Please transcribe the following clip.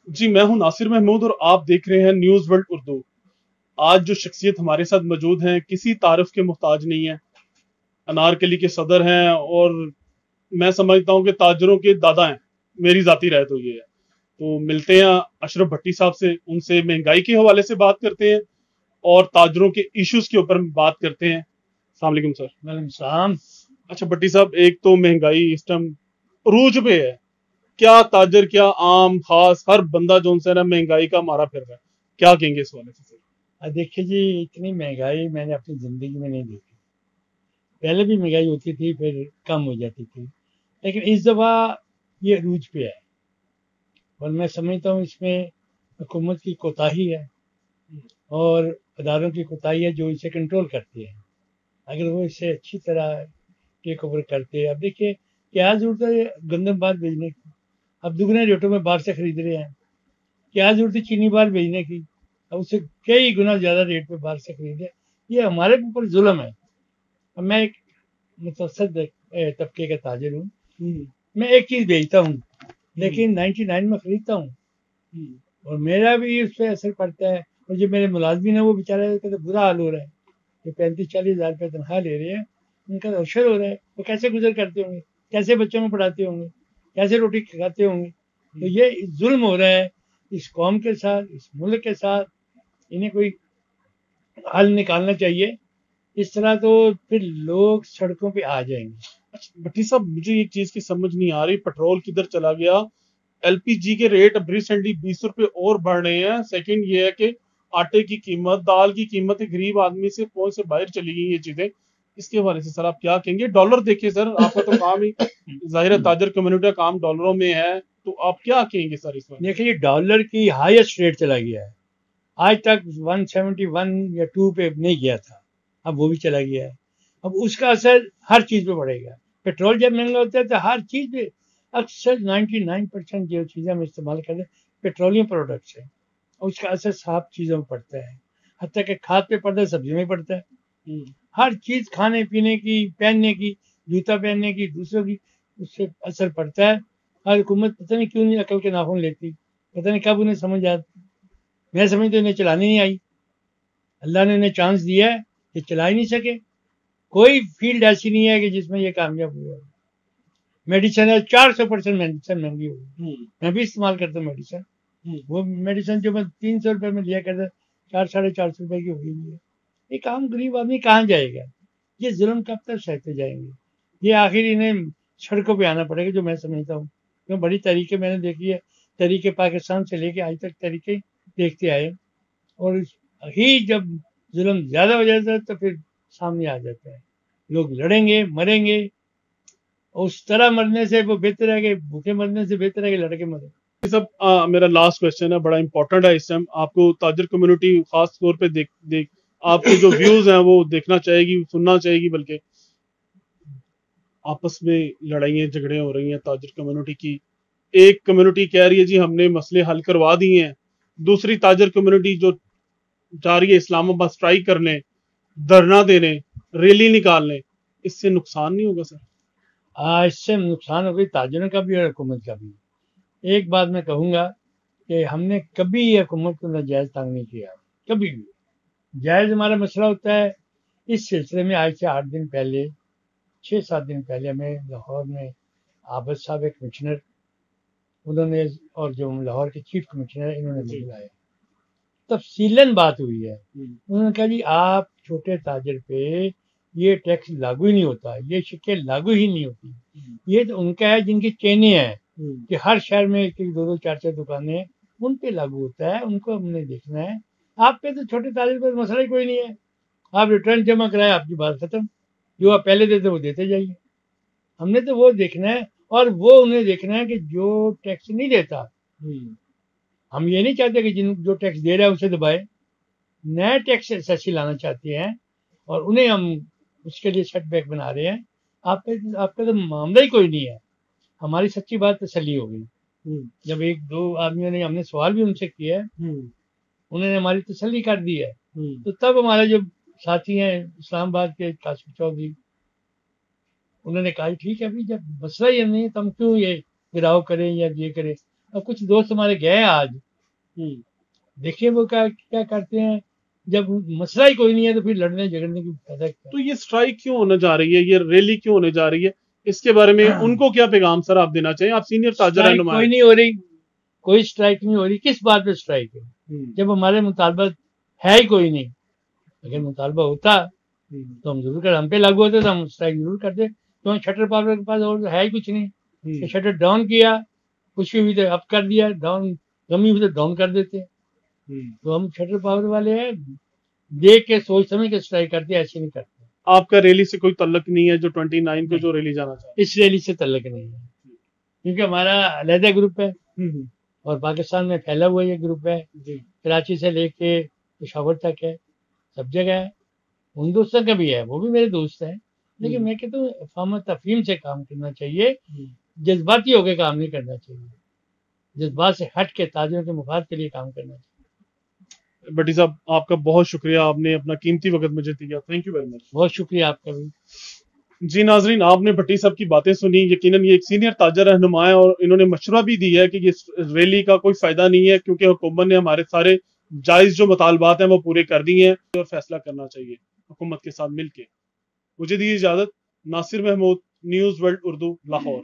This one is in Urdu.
جی میں ہوں ناصر محمود اور آپ دیکھ رہے ہیں نیوز ورلڈ اردو۔ آج جو شخصیت ہمارے ساتھ موجود ہیں کسی تعارف کے محتاج نہیں ہے، انارکلی کے صدر ہیں اور میں سمجھتا ہوں کہ تاجروں کے دادا ہیں، میری ذاتی رائے تو یہ ہے۔ تو ملتے ہیں اشرف بھٹی صاحب سے، ان سے مہنگائی کے حوالے سے بات کرتے ہیں اور تاجروں کے ایشوز کے اوپر بات کرتے ہیں۔ السلام علیکم سر۔ وعلیکم السلام۔ اچھا بھٹی صاحب، ایک تو مہنگائی اس ٹائم عروج پہ ہے، کیا تاجر کیا عام خاص ہر بندہ جو ان سے نا مہنگائی کا مارا پھر رہا ہے، کیا کہیں گے اس والے سے سر؟ دیکھیے جی، اتنی مہنگائی میں نے اپنی زندگی میں نہیں دیکھی۔ پہلے بھی مہنگائی ہوتی تھی، پھر کم ہو جاتی تھی، لیکن اس دفعہ یہ عروج پہ ہے اور میں سمجھتا ہوں اس میں حکومت کی کوتاہی ہے اور اداروں کی کوتاہی ہے جو اسے کنٹرول کرتے ہیں۔ اگر وہ اسے اچھی طرح ٹیک اوور کرتے ہیں، اب دیکھیے کیا ضرورت ہے گندم باہر بھیجنے کی؟ اب دگنے ریٹوں میں باہر سے خرید رہے ہیں۔ کیا ضرورت ہے چینی باہر بھیجنے کی؟ اب اس سے کئی گنا زیادہ ریٹ پہ باہر سے خریدے۔ یہ ہمارے اوپر ظلم ہے۔ اب میں ایک متوسط طبقے کا تاجر ہوں، میں ایک چیز بیچتا ہوں لیکن 99 میں خریدتا ہوں، اور میرا بھی اس پہ اثر پڑتا ہے۔ اور جو میرے ملازمین ہیں وہ بیچارے کا تو برا حال ہو رہا ہے، جو 35-40 ہزار روپے تنخواہ لے رہے ہیں، ان کا اشر ہو رہا ہے۔ وہ کیسے گزر کرتے ہوں گے، کیسے بچوں کو پڑھاتے ہوں گے، کیسے روٹی کھاتے ہوں گے؟ تو یہ ظلم ہو رہا ہے اس قوم کے ساتھ، اس ملک کے ساتھ۔ انہیں کوئی حل نکالنا چاہیے، اس طرح تو پھر لوگ سڑکوں پہ آ جائیں گے۔ اچھا بھٹی صاحب، مجھے ایک چیز کی سمجھ نہیں آ رہی، پیٹرول کدھر چلا گیا؟ ایل پی جی کے ریٹ اب ریسنٹلی 20 روپے اور بڑھ رہے ہیں۔ سیکنڈ یہ ہے کہ آٹے کی قیمت، دال کی قیمت غریب آدمی سے پہنچ سے باہر چلی گئی یہ چیزیں، اس کے حوالے سے سر آپ کیا کہیں گے؟ ڈالر دیکھیے سر، آپ کا تو کام ہی ظاہر ہے تاجر کمیونٹی کا کام ڈالروں میں ہے، تو آپ کیا کہیں گے سر اس میں؟ دیکھیے ڈالر کی ہائیسٹ ریٹ چلا گیا ہے، آج تک 171 یا 2 پہ نہیں گیا تھا، اب وہ بھی چلا گیا ہے۔ اب اس کا اثر ہر چیز پہ پڑے گا۔ پیٹرول جب مہنگا ہوتا ہے تو ہر چیز پہ، اکثر 99% جو چیزیں ہم استعمال کرتے ہیں پیٹرولیم پروڈکٹس ہیں، اور اس کا اثر صاف چیزوں میں پڑتا ہے، حتیٰ کہ کھاد پہ پڑتا ہے، سبزیوں میں پڑتا ہے۔ ہر چیز کھانے پینے کی، پہننے کی، جوتا پہننے کی، دوسروں کی، اس سے اثر پڑتا ہے۔ ہر حکومت پتہ نہیں کیوں نہیں عقل کے ناخن لیتی، پتہ نہیں کب انہیں سمجھ آتی۔ میں سمجھتا انہیں چلانی نہیں آئی، اللہ نے انہیں چانس دیا ہے کہ چلا ہی نہیں سکے۔ کوئی فیلڈ ایسی نہیں ہے کہ جس میں یہ کامیاب ہوا۔ میڈیسن ہے، 400% میڈیسن مہنگی ہوگی۔ میں بھی استعمال کرتا ہوں میڈیسن، وہ میڈیسن جو میں 300 روپے میں لیا کرتا 400-450 روپے کی ہوگی ہے۔ ایک عام غریب آدمی کہاں جائے گا؟ یہ ظلم کب تک سہتے جائیں گے؟ یہ آخر انہیں سڑکوں پہ آنا پڑے گا، جو میں سمجھتا ہوں۔ کیوں بڑی تحریکیں میں نے دیکھی ہے، تحریک پاکستان سے لے کے آج تک تحریکیں دیکھتے آئے، اور ہی جب ظلم زیادہ ہو جاتا ہے تو پھر سامنے آ جاتا ہے۔ لوگ لڑیں گے، مریں گے، اور اس طرح مرنے سے وہ بہتر ہے کہ بھوکے مرنے سے بہتر ہے کہ لڑکے مرے۔ یہ سب میرا لاسٹ کوشچن ہے، بڑا امپورٹنٹ ہے اس ٹائم۔ آپ کو تاجر کمیونٹی خاص طور پہ دیکھ آپ کے جو ویوز ہیں وہ دیکھنا چاہے گی، سننا چاہے گی، بلکہ آپس میں لڑائیاں جھگڑے ہو رہی ہیں تاجر کمیونٹی کی۔ ایک کمیونٹی کہہ رہی ہے جی ہم نے مسئلے حل کروا دیے ہیں، دوسری تاجر کمیونٹی جو جا رہی ہے اسلام آباد اسٹرائک کرنے، دھرنا دینے، ریلی نکالنے، اس سے نقصان نہیں ہوگا سر؟ اس سے نقصان ہو گئی تاجروں کا بھی اور حکومت کا بھی۔ ایک بات میں کہوں گا کہ ہم نے کبھی یہ حکومت کو ناجائز تنگ نہیں کیا، کبھی بھی۔ جائز ہمارا مسئلہ ہوتا ہے اس سلسلے میں۔ آج سے 8 دن پہلے، 6-7 دن پہلے ہمیں لاہور میں عابد صاحب ایک کمشنر، انہوں نے، اور جو لاہور کے چیف کمشنر ہیں، انہوں نے بلایا، تفصیلاً بات ہوئی ہے۔ انہوں نے کہا جی آپ چھوٹے تاجر پہ یہ ٹیکس لاگو ہی نہیں ہوتا، یہ شکیں لاگو ہی نہیں ہوتی۔ یہ تو ان کا ہے جن کی چینیں ہیں، کہ ہر شہر میں 1-2 4 دکانیں ہیں، ان پہ لاگو ہوتا ہے، ان کو ہم نے دیکھنا ہے۔ آپ پہ تو چھوٹے تاجر پہ مسئلہ ہی کوئی نہیں ہے، آپ ریٹرن جمع کرائیں، آپ کی بات ختم۔ جو آپ پہلے دیتے وہ دیتے جائیے۔ ہم نے تو وہ دیکھنا ہے، اور وہ انہیں دیکھنا ہے کہ جو ٹیکس نہیں دیتا، ہم یہ نہیں چاہتے کہ جو ٹیکس دے رہا ہے اسے دبائے، نئے ٹیکس ایسی لانا چاہتے ہیں، اور انہیں ہم اس کے لیے سیٹ بیک بنا رہے ہیں۔ آپ کا تو معاملہ ہی کوئی نہیں ہے۔ ہماری سچی بات تسلی ہو گئی جب 1-2 آدمیوں نے، ہم نے سوال بھی ان سے کیا ہے، انہوں نے ہماری تسلی کر دی ہے۔ تو تب ہمارے جو ساتھی ہیں اسلام آباد کے قاسم چودھری، انہوں نے کہا ٹھیک ہے ابھی جب مسئلہ یہ نہیں ہے تو ہم کیوں یہ گراؤ کریں یا یہ کریں۔ اور کچھ دوست ہمارے گئے آج، ہوں۔ دیکھیں وہ کیا کرتے ہیں، جب مسئلہ ہی کوئی نہیں ہے تو پھر لڑنے جھگڑنے کی فائدہ کیا؟ تو یہ سٹرائک کیوں ہونے جا رہی ہے، یہ ریلی کیوں ہونے جا رہی ہے، اس کے بارے میں ان کو کیا پیغام سر آپ دینا چاہیے؟ آپ سینئر تاجر اسٹرائک رہنما کوئی ہیں۔ نہیں ہو رہی، کوئی اسٹرائک نہیں ہو رہی، کس بات پہ اسٹرائک ہے ہوں، جب ہمارے مطالبہ ہے ہی کوئی نہیں؟ اگر مطالبہ ہوتا تو ہم ضرور ہم پہ لاگو ہوتے تو ہم اسٹرائک ضرور کرتے، تو شٹر پاور کے پاس اور ہے ہی کچھ نہیں کہ شٹر ڈاؤن کیا، کچھ بھی تو اپ کر دیا، ڈاؤن کمی ہوئی تو ڈاؤن کر دیتے، تو ہم شٹر پاور والے ہیں، دیکھ کے سوچ سمجھ کے اسٹرائک کرتے، ایسے نہیں کرتے۔ آپ کا ریلی سے کوئی تعلق نہیں ہے جو 29 کو نہیں، جو ریلی جانا چاہتے اس ریلی سے تعلق نہیں ہے، کیونکہ ہمارا علیحدہ گروپ ہے ہیں؟ اور پاکستان میں پھیلا ہوا یہ گروپ ہے، جی کراچی سے لے کے پشاور تک ہے، سب جگہ ہے، ان دوستوں کا بھی ہے، وہ بھی میرے دوست ہیں، لیکن میں کہتا ہوں افہام و تفہیم سے کام کرنا چاہیے، جذباتی ہو کے کام نہیں کرنا چاہیے، جذبات سے ہٹ کے تاجروں کے مفاد کے لیے کام کرنا چاہیے۔ بٹی صاحب آپ کا بہت شکریہ، آپ نے اپنا قیمتی وقت مجھے دیا، تھینک یو ویری مچ۔ بہت شکریہ آپ کا بھی۔ جی ناظرین، آپ نے بھٹی صاحب کی باتیں سنی، یقیناً یہ ایک سینئر تاجر رہنما ہے اور انہوں نے مشورہ بھی دی ہے کہ یہ ریلی کا کوئی فائدہ نہیں ہے، کیونکہ حکومت نے ہمارے سارے جائز جو مطالبات ہیں وہ پورے کر دیے ہیں اور فیصلہ کرنا چاہیے حکومت کے ساتھ مل کے۔ مجھے دی اجازت، ناصر محمود، نیوز ورلڈ اردو، لاہور۔